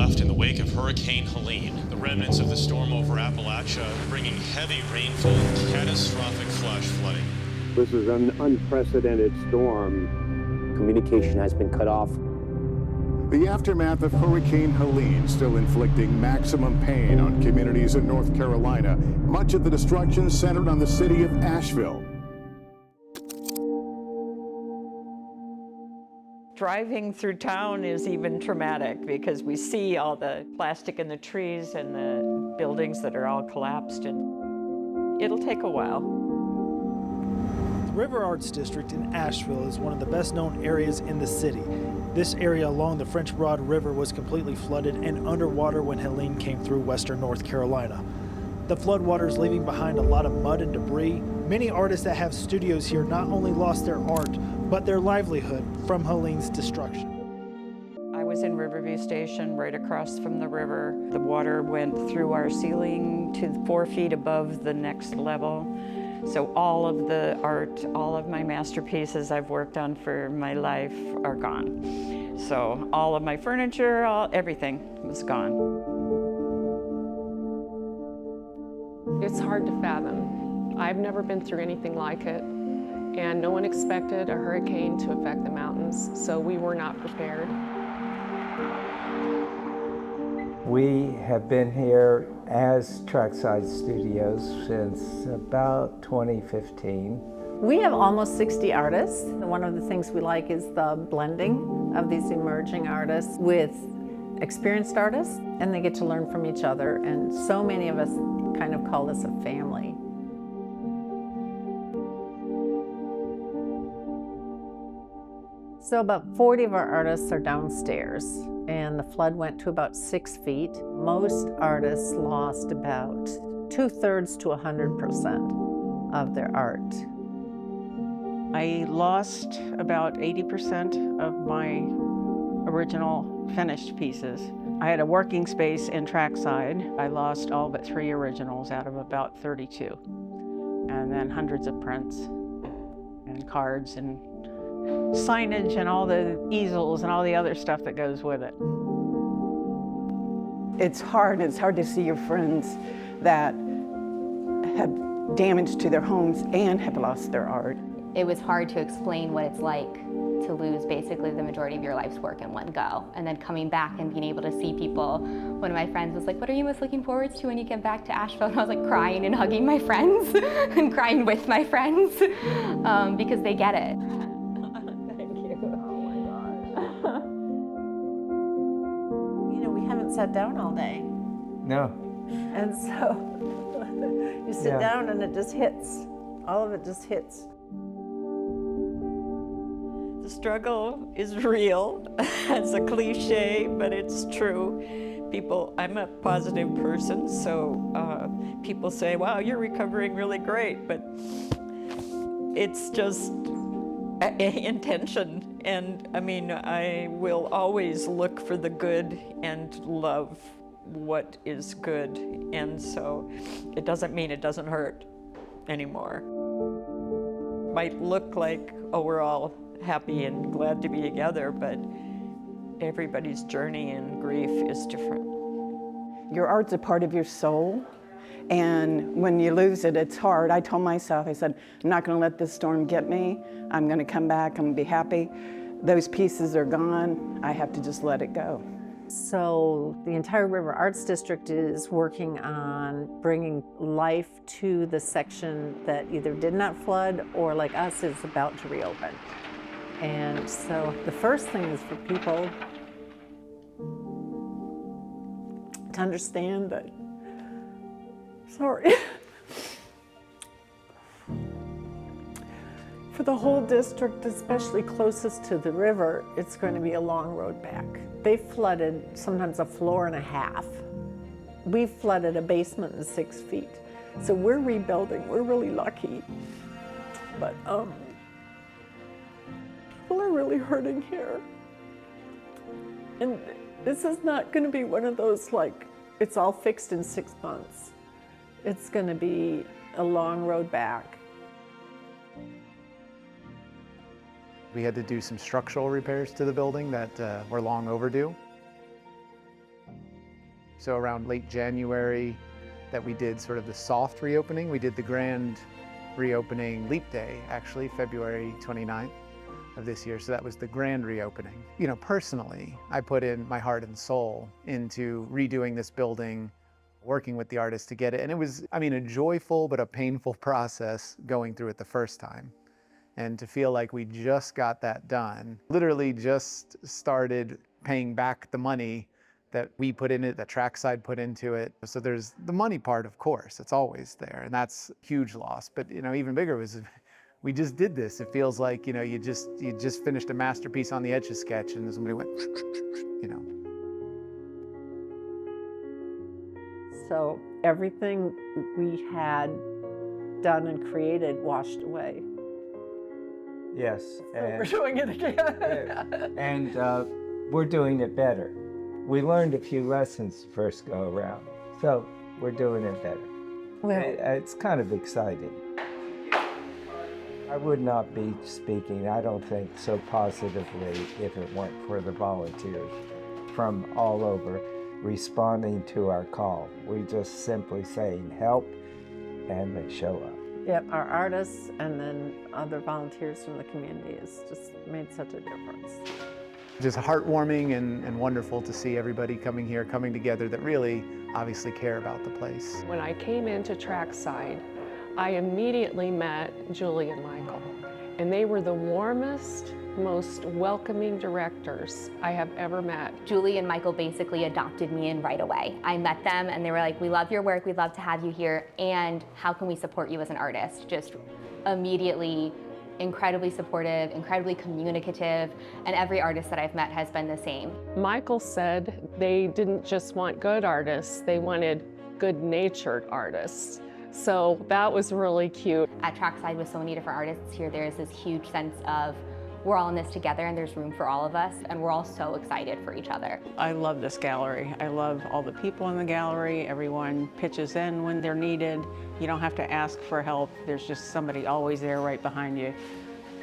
left in the wake of Hurricane Helene. The remnants of the storm over Appalachia bringing heavy rainfall and catastrophic flash flooding. This is an unprecedented storm. Communication has been cut off. The aftermath of Hurricane Helene still inflicting maximum pain on communities in North Carolina. Much of the destruction centered on the city of Asheville. Driving through town is even traumatic because we see all the plastic in the trees and the buildings that are all collapsed, and it'll take a while. The River Arts District in Asheville is one of the best known areas in the city. This area along the French Broad River was completely flooded and underwater when Helene came through western North Carolina. The floodwaters leaving behind a lot of mud and debris. Many artists that have studios here not only lost their art, but their livelihood from Helene's destruction. I was in Riverview Station right across from the river. The water went through our ceiling to 4 feet above the next level. So all of the art, all of my masterpieces I've worked on for my life are gone. So all of my furniture, everything was gone. It's hard to fathom. I've never been through anything like it, and no one expected a hurricane to affect the mountains, so we were not prepared. We have been here as Trackside Studios since about 2015. We have almost 60 artists. One of the things we like is the blending of these emerging artists with experienced artists, and they get to learn from each other, and so many of us kind of call this a family. So about 40 of our artists are downstairs, and the flood went to about 6 feet. Most artists lost about 2/3 to 100% of their art. I lost about 80% of my original finished pieces. I had a working space in Trackside. I lost all but 3 originals out of about 32. And then hundreds of prints and cards and signage and all the easels and all the other stuff that goes with it. It's hard to see your friends that have damage to their homes and have lost their art. It was hard to explain what it's like to lose basically the majority of your life's work in one go. And then coming back and being able to see people. One of my friends was like, "What are you most looking forward to when you get back to Asheville?" And I was like crying and hugging my friends and crying with my friends because they get it. Thank you. Oh my gosh. You know, we haven't sat down all day. No. And so you sit down and it just hits. All of it just hits. The struggle is real. It's a cliche, but it's true. I'm a positive person, so people say, "Wow, you're recovering really great," but it's just intention. And I mean, I will always look for the good and love what is good. And so it doesn't mean it doesn't hurt anymore. Might look like, oh, we're all happy and glad to be together, but everybody's journey in grief is different. Your art's a part of your soul, and when you lose it, it's hard. I told myself, I said, I'm not gonna let this storm get me. I'm gonna come back, I'm gonna be happy. Those pieces are gone. I have to just let it go. So the entire River Arts District is working on bringing life to the section that either did not flood or, like us, is about to reopen. And so the first thing is for people to understand that, sorry, for the whole district, especially closest to the river, it's going to be a long road back. They flooded sometimes a floor and a half. We flooded a basement in 6 feet. So we're rebuilding, we're really lucky. But people are really hurting here. And this is not gonna be one of those, like, it's all fixed in 6 months. It's gonna be a long road back. We had to do some structural repairs to the building that were long overdue. So around late January that we did sort of the soft reopening. We did the grand reopening leap day, actually, February 29th of this year. So that was the grand reopening. You know, personally, I put in my heart and soul into redoing this building, working with the artists to get it. And it was, I mean, a joyful but a painful process going through it the first time. And to feel like we just got that done, literally just started paying back the money that we put in it, that Trackside put into it. So there's the money part, of course, it's always there, and that's a huge loss. But you know, even bigger was we just did this. It feels like, you know, you just finished a masterpiece on the Etch-a-Sketch, and somebody went, you know. So everything we had done and created washed away. Yes. And we're doing it again. And we're doing it better. We learned a few lessons first go around, so we're doing it better. Well, it's kind of exciting. I would not be speaking, I don't think, so positively if it weren't for the volunteers from all over responding to our call. We just simply saying help, and they show up. Yep, our artists and then other volunteers from the community has just made such a difference. Just heartwarming and wonderful to see everybody coming here, coming together that really obviously care about the place. When I came into Trackside, I immediately met Julie and Michael, and they were the warmest, most welcoming directors I have ever met. Julie and Michael basically adopted me in right away. I met them and they were like, we love your work, we'd love to have you here, and how can we support you as an artist? Just immediately incredibly supportive, incredibly communicative, and every artist that I've met has been the same. Michael said they didn't just want good artists, they wanted good-natured artists. So that was really cute. At Trackside with so many different artists here, there's this huge sense of we're all in this together and there's room for all of us, and we're all so excited for each other. I love this gallery. I love all the people in the gallery. Everyone pitches in when they're needed. You don't have to ask for help. There's just somebody always there right behind you,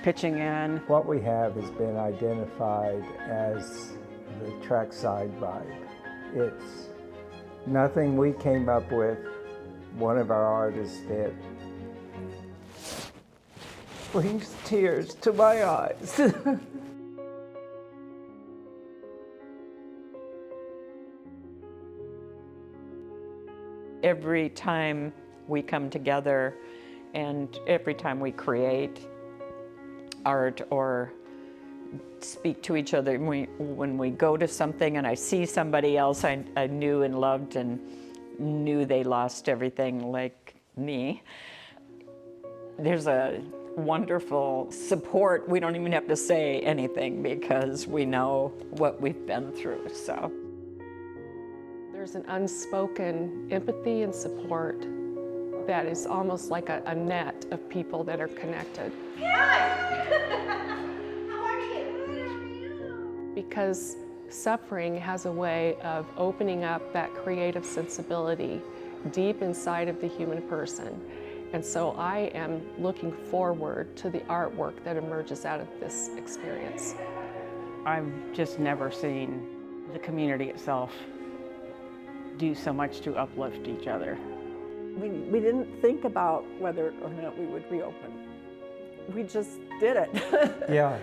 pitching in. What we have has been identified as the Trackside vibe. It's nothing we came up with. One of our artists did. Brings tears to my eyes. Every time we come together and every time we create art or speak to each other, when we go to something and I see somebody else I knew and loved and knew they lost everything like me, there's a wonderful support. We don't even have to say anything because we know what we've been through, so. There's an unspoken empathy and support that is almost like a net of people that are connected. How are you? Because suffering has a way of opening up that creative sensibility deep inside of the human person. And so I am looking forward to the artwork that emerges out of this experience. I've just never seen the community itself do so much to uplift each other. We didn't think about whether or not we would reopen. We just did it. Yeah.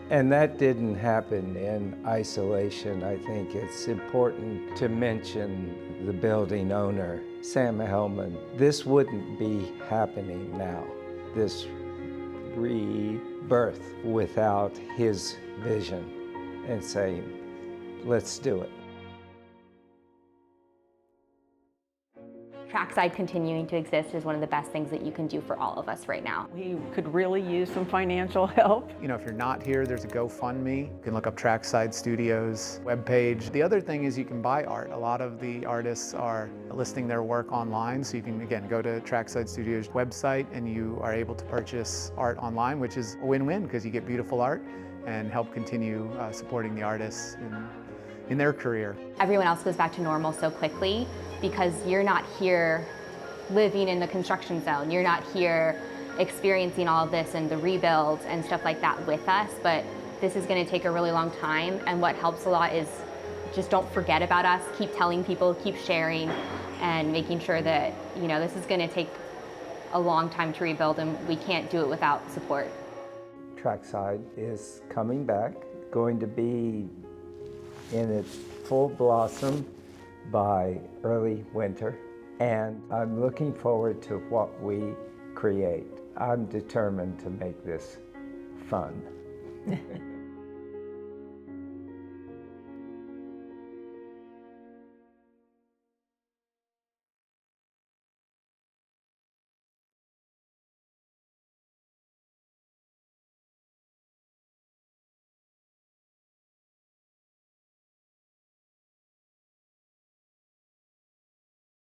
And that didn't happen in isolation. I think it's important to mention the building owner, Sam Hellman. This wouldn't be happening now, this rebirth, without his vision and saying, let's do it. Trackside continuing to exist is one of the best things that you can do for all of us right now. We could really use some financial help. You know, if you're not here, there's a GoFundMe. You can look up Trackside Studios webpage. The other thing is you can buy art. A lot of the artists are listing their work online, so you can, again, go to Trackside Studios website and you are able to purchase art online, which is a win-win because you get beautiful art and help continue supporting the artists in their career. Everyone else goes back to normal so quickly because you're not here living in the construction zone. You're not here experiencing all of this and the rebuilds and stuff like that with us, but this is going to take a really long time, and what helps a lot is just don't forget about us, keep telling people, keep sharing, and making sure that, you know, this is going to take a long time to rebuild and we can't do it without support. Trackside is coming back, going to be in its full blossom by early winter, and I'm looking forward to what we create. I'm determined to make this fun.